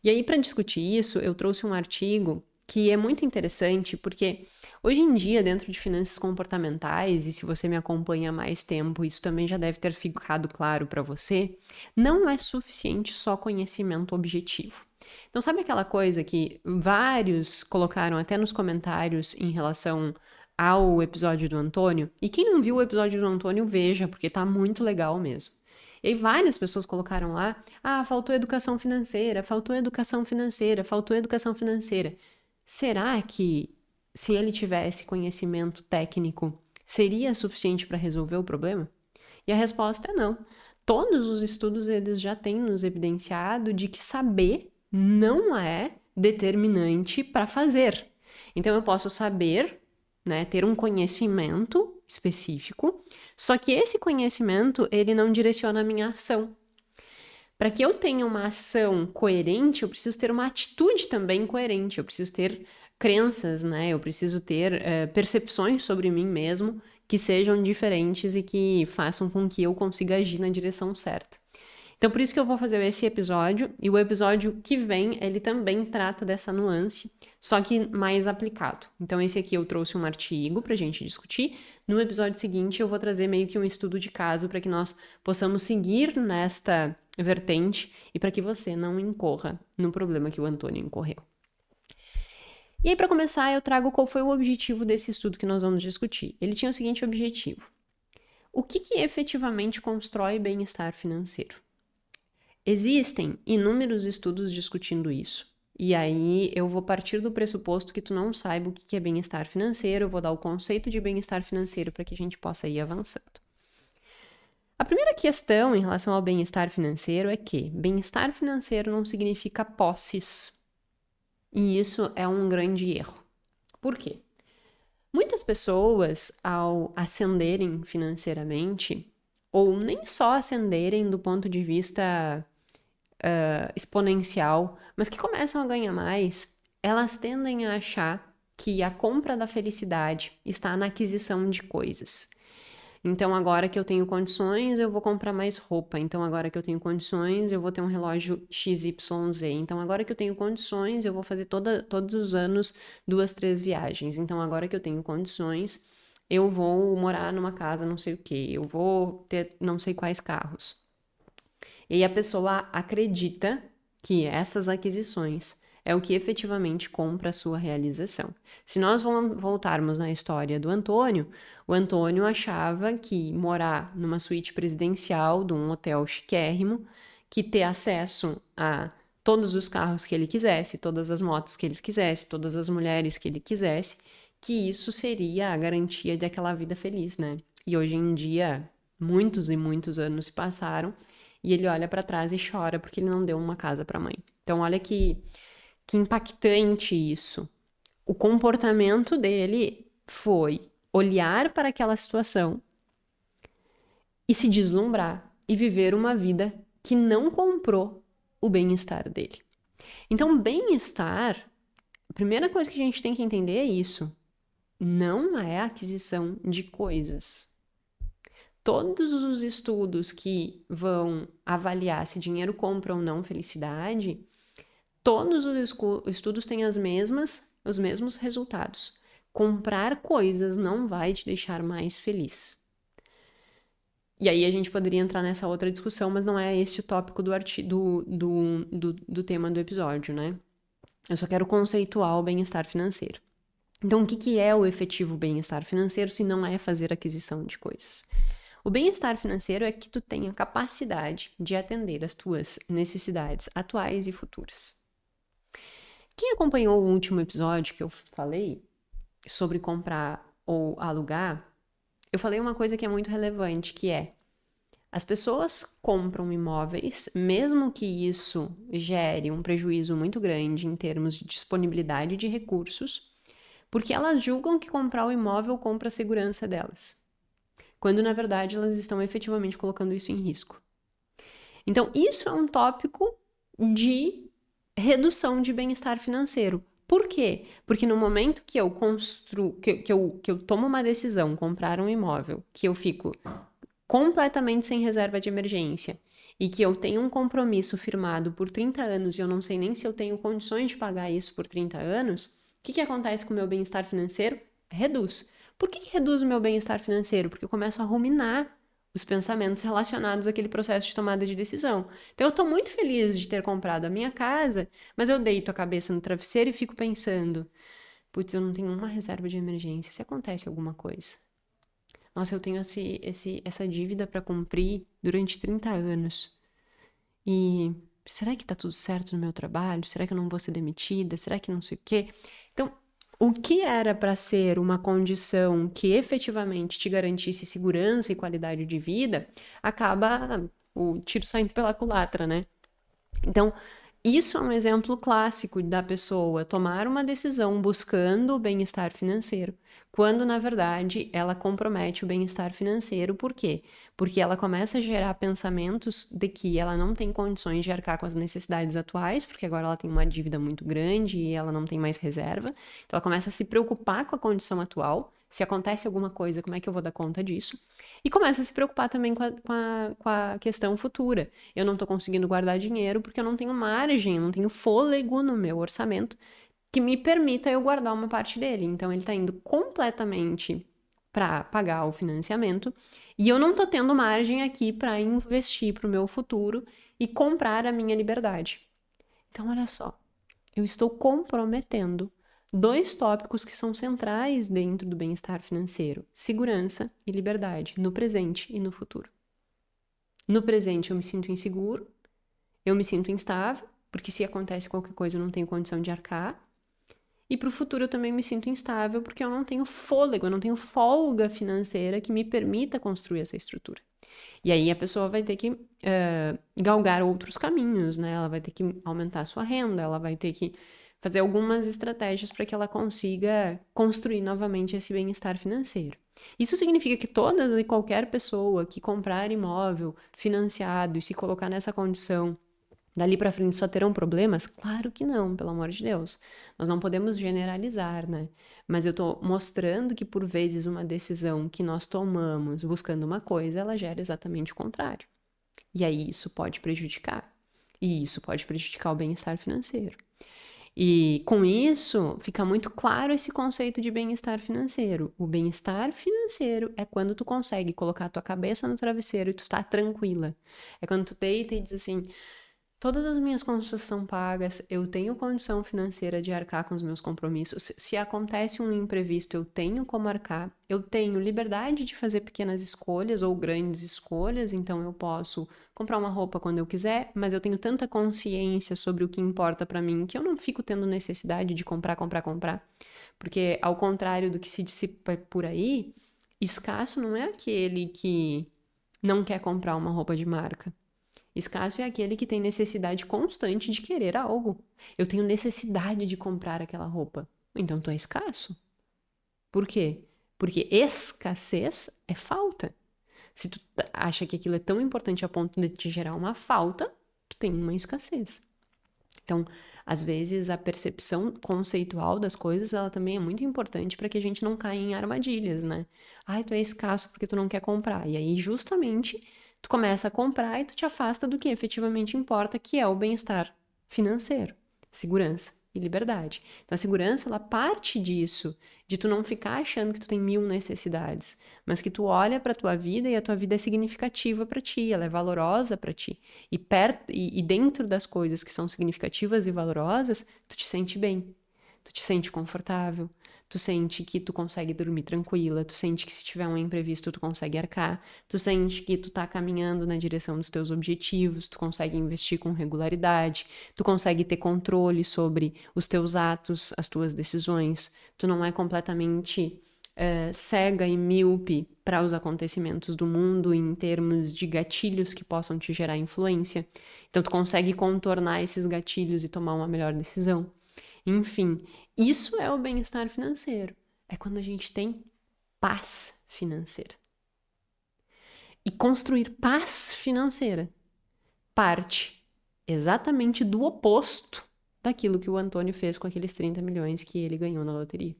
E aí, para discutir isso, eu trouxe um artigo que é muito interessante, porque hoje em dia, dentro de finanças comportamentais, e se você me acompanha há mais tempo, isso também já deve ter ficado claro para você, não é suficiente só conhecimento objetivo. Então, sabe aquela coisa que vários colocaram até nos comentários em relação ao episódio do Antônio? E quem não viu o episódio do Antônio, veja, porque tá muito legal mesmo. E aí várias pessoas colocaram lá, faltou educação financeira, faltou educação financeira, faltou educação financeira. Será que se ele tivesse conhecimento técnico, seria suficiente para resolver o problema? E a resposta é não. Todos os estudos eles já têm nos evidenciado de que saber não é determinante para fazer. Então eu posso saber, né, ter um conhecimento específico, só que esse conhecimento ele não direciona a minha ação. Para que eu tenha uma ação coerente, eu preciso ter uma atitude também coerente, eu preciso ter crenças, né? Eu preciso ter percepções sobre mim mesmo que sejam diferentes e que façam com que eu consiga agir na direção certa. Então, por isso que eu vou fazer esse episódio, e o episódio que vem, ele também trata dessa nuance, só que mais aplicado. Então, esse aqui eu trouxe um artigo pra gente discutir. No episódio seguinte, eu vou trazer meio que um estudo de caso para que nós possamos seguir nesta vertente e para que você não incorra no problema que o Antônio incorreu. E aí, para começar, eu trago qual foi o objetivo desse estudo que nós vamos discutir. Ele tinha o seguinte objetivo: o que efetivamente constrói bem-estar financeiro? Existem inúmeros estudos discutindo isso. E aí eu vou partir do pressuposto que tu não saiba o que é bem-estar financeiro, eu vou dar o conceito de bem-estar financeiro para que a gente possa ir avançando. A primeira questão em relação ao bem-estar financeiro é que bem-estar financeiro não significa posses. E isso é um grande erro. Por quê? Muitas pessoas, ao ascenderem financeiramente, ou nem só ascenderem do ponto de vista exponencial, mas que começam a ganhar mais, elas tendem a achar que a compra da felicidade está na aquisição de coisas. Então, agora que eu tenho condições, eu vou comprar mais roupa. Então, agora que eu tenho condições, eu vou ter um relógio XYZ. Então, agora que eu tenho condições, eu vou fazer todos os anos 2, 3 viagens. Então, agora que eu tenho condições, eu vou morar numa casa não sei o quê. Eu vou ter não sei quais carros. E aí a pessoa acredita que essas aquisições é o que efetivamente compra a sua realização. Se nós voltarmos na história do Antônio, o Antônio achava que morar numa suíte presidencial de um hotel chiquérrimo, que ter acesso a todos os carros que ele quisesse, todas as motos que ele quisesse, todas as mulheres que ele quisesse, que isso seria a garantia de aquela vida feliz, né? E hoje em dia, muitos e muitos anos se passaram, e ele olha para trás e chora porque ele não deu uma casa para a mãe. Então, olha que impactante isso. O comportamento dele foi olhar para aquela situação e se deslumbrar e viver uma vida que não comprou o bem-estar dele. Então, bem-estar, a primeira coisa que a gente tem que entender é isso. Não é a aquisição de coisas. Todos os estudos que vão avaliar se dinheiro compra ou não felicidade, todos os estudos têm os mesmos resultados. Comprar coisas não vai te deixar mais feliz. E aí a gente poderia entrar nessa outra discussão, mas não é esse o tópico do tema do episódio, né? Eu só quero conceituar o bem-estar financeiro. Então, o que é o efetivo bem-estar financeiro se não é fazer aquisição de coisas? O bem-estar financeiro é que tu tenha capacidade de atender as tuas necessidades atuais e futuras. Quem acompanhou o último episódio que eu falei sobre comprar ou alugar, eu falei uma coisa que é muito relevante, que é as pessoas compram imóveis, mesmo que isso gere um prejuízo muito grande em termos de disponibilidade de recursos, porque elas julgam que comprar o imóvel compra a segurança delas, quando na verdade elas estão efetivamente colocando isso em risco. Então, isso é um tópico de redução de bem-estar financeiro. Por quê? Porque no momento que eu que eu tomo uma decisão, comprar um imóvel, que eu fico completamente sem reserva de emergência e que eu tenho um compromisso firmado por 30 anos e eu não sei nem se eu tenho condições de pagar isso por 30 anos, o que acontece com o meu bem-estar financeiro? Reduz. Por que reduz o meu bem-estar financeiro? Porque eu começo a ruminar os pensamentos relacionados àquele processo de tomada de decisão. Então, eu estou muito feliz de ter comprado a minha casa, mas eu deito a cabeça no travesseiro e fico pensando: putz, eu não tenho uma reserva de emergência, se acontece alguma coisa. Nossa, eu tenho essa dívida para cumprir durante 30 anos. E será que tá tudo certo no meu trabalho? Será que eu não vou ser demitida? Será que não sei o quê? Então, o que era para ser uma condição que efetivamente te garantisse segurança e qualidade de vida, acaba o tiro saindo pela culatra, né? Então, isso é um exemplo clássico da pessoa tomar uma decisão buscando o bem-estar financeiro, quando na verdade ela compromete o bem-estar financeiro. Por quê? Porque ela começa a gerar pensamentos de que ela não tem condições de arcar com as necessidades atuais, porque agora ela tem uma dívida muito grande e ela não tem mais reserva. Então ela começa a se preocupar com a condição atual. Se acontece alguma coisa, como é que eu vou dar conta disso? E começa a se preocupar também com a questão futura. Eu não estou conseguindo guardar dinheiro porque eu não tenho margem, eu não tenho fôlego no meu orçamento que me permita eu guardar uma parte dele. Então ele está indo completamente para pagar o financiamento e eu não estou tendo margem aqui para investir para o meu futuro e comprar a minha liberdade. Então, olha só, eu estou comprometendo dois tópicos que são centrais dentro do bem-estar financeiro: segurança e liberdade, no presente e no futuro. No presente eu me sinto inseguro, eu me sinto instável, porque se acontece qualquer coisa eu não tenho condição de arcar. E para o futuro eu também me sinto instável, porque eu não tenho fôlego, eu não tenho folga financeira que me permita construir essa estrutura. E aí a pessoa vai ter que galgar outros caminhos, né? Ela vai ter que aumentar a sua renda, ela vai ter que fazer algumas estratégias para que ela consiga construir novamente esse bem-estar financeiro. Isso significa que toda e qualquer pessoa que comprar imóvel financiado e se colocar nessa condição, dali para frente só terão problemas? Claro que não, pelo amor de Deus. Nós não podemos generalizar, né? Mas eu tô mostrando que por vezes uma decisão que nós tomamos buscando uma coisa, ela gera exatamente o contrário. E aí isso pode prejudicar. E isso pode prejudicar o bem-estar financeiro. E com isso, fica muito claro esse conceito de bem-estar financeiro. O bem-estar financeiro é quando tu consegue colocar a tua cabeça no travesseiro e tu tá tranquila. É quando tu deita e diz assim: todas as minhas contas são pagas, eu tenho condição financeira de arcar com os meus compromissos. Se acontece um imprevisto, eu tenho como arcar. Eu tenho liberdade de fazer pequenas escolhas ou grandes escolhas, então eu posso comprar uma roupa quando eu quiser, mas eu tenho tanta consciência sobre o que importa para mim que eu não fico tendo necessidade de comprar. Porque, ao contrário do que se dissipa por aí, escasso não é aquele que não quer comprar uma roupa de marca. Escasso é aquele que tem necessidade constante de querer algo. Eu tenho necessidade de comprar aquela roupa. Então tu é escasso. Por quê? Porque escassez é falta. Se tu acha que aquilo é tão importante a ponto de te gerar uma falta, tu tem uma escassez. Então, às vezes, a percepção conceitual das coisas, ela também é muito importante para que a gente não caia em armadilhas, né? Ai, tu é escasso porque tu não quer comprar. E aí, justamente, tu começa a comprar e tu te afasta do que efetivamente importa, que é o bem-estar financeiro, segurança e liberdade. Então, a segurança, ela parte disso, de tu não ficar achando que tu tem 1000 necessidades, mas que tu olha para tua vida e a tua vida é significativa para ti, ela é valorosa para ti. E dentro das coisas que são significativas e valorosas, tu te sente bem, tu te sente confortável, tu sente que tu consegue dormir tranquila, tu sente que se tiver um imprevisto tu consegue arcar, tu sente que tu tá caminhando na direção dos teus objetivos, tu consegue investir com regularidade, tu consegue ter controle sobre os teus atos, as tuas decisões, tu não é completamente cega e míope para os acontecimentos do mundo em termos de gatilhos que possam te gerar influência. Então tu consegue contornar esses gatilhos e tomar uma melhor decisão. Enfim, isso é o bem-estar financeiro. É quando a gente tem paz financeira. E construir paz financeira parte exatamente do oposto daquilo que o Antônio fez com aqueles 30 milhões que ele ganhou na loteria.